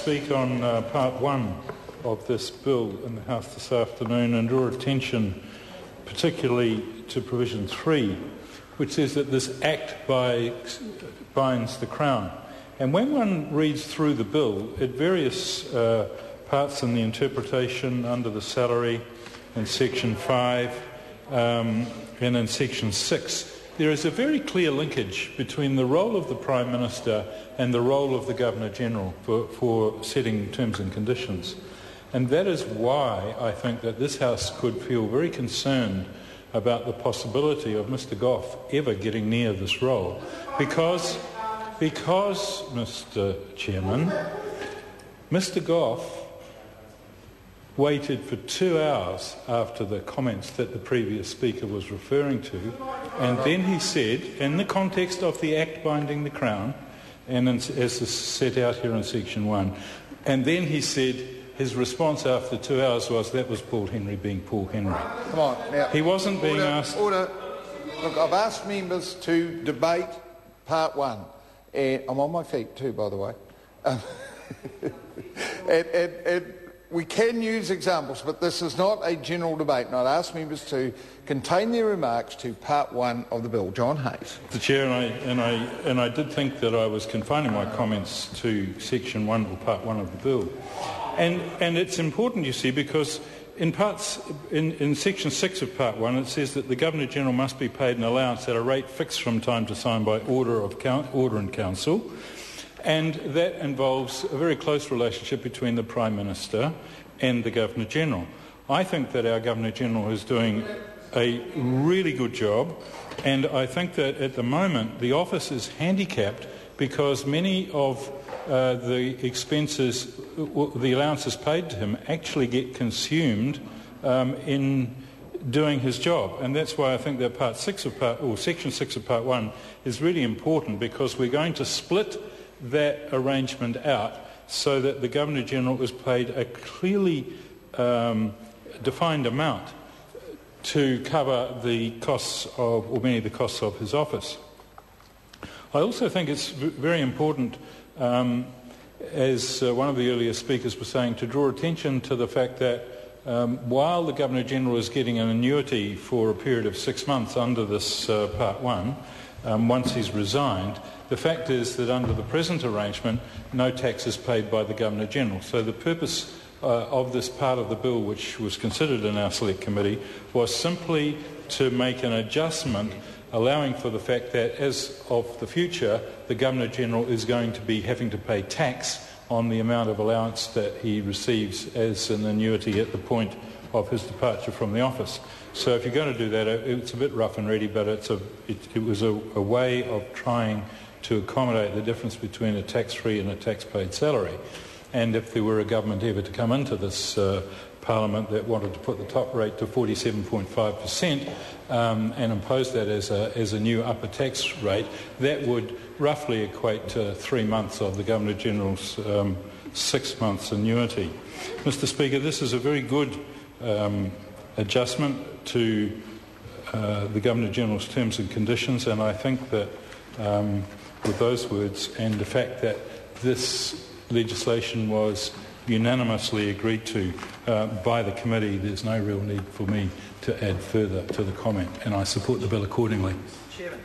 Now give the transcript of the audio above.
speak on part one of this bill in the House this afternoon and draw attention particularly to provision 3, which says that this Act binds the Crown. And when one reads through the bill, at various parts in the interpretation under the salary, in section 5 and in section 6, there is a very clear linkage between the role of the Prime Minister and the role of the Governor-General for setting terms and conditions. And that is why I think that this House could feel very concerned about the possibility of Mr Goff ever getting near this role. Because Mr Chairman, Mr Goff waited for 2 hours after the comments that the previous speaker was referring to, and then he said, in the context of the Act binding the Crown, and as is set out here in section 1, and then he said his response after 2 hours was that was Paul Henry being Paul Henry. Come on, now. He wasn't being asked... Order. Look, I've asked members to debate part one. And I'm on my feet too, by the way. And we can use examples, but this is not a general debate. And I'd ask members to contain their remarks to part one of the bill. John Hayes. Mr Chair, and I did think that I was confining my comments to section 1 or part 1 of the bill. And it's important, you see, because in section 6 of part 1 it says that the Governor-General must be paid an allowance at a rate fixed from time to time by order in Council. And that involves a very close relationship between the Prime Minister and the Governor-General. I think that our Governor-General is doing a really good job, and I think that at the moment the office is handicapped because many of the expenses, the allowances paid to him, actually get consumed in doing his job. And that's why I think that section 6 of part 1 is really important, because we're going to split that arrangement out so that the Governor-General is paid a clearly defined amount to cover the costs of, or many of the costs of, his office. I also think it's very important, as one of the earlier speakers was saying, to draw attention to the fact that while the Governor-General is getting an annuity for a period of 6 months under this part 1, once he's resigned, the fact is that under the present arrangement, no tax is paid by the Governor-General. So the purpose of this part of the bill, which was considered in our Select Committee, was simply to make an adjustment allowing for the fact that as of the future, the Governor-General is going to be having to pay tax on the amount of allowance that he receives as an annuity at the point of his departure from the office. So if you're going to do that, it's a bit rough and ready, but it was a way of trying to accommodate the difference between a tax-free and a tax-paid salary. And if there were a government ever to come into this Parliament that wanted to put the top rate to 47.5% and impose that as a new upper tax rate, that would roughly equate to 3 months of the Governor-General's 6 months annuity. Mr Speaker, this is a very good adjustment to the Governor-General's terms and conditions, and I think that with those words and the fact that this legislation was unanimously agreed to by the committee, there's no real need for me to add further to the comment, and I support the bill accordingly. Chairman.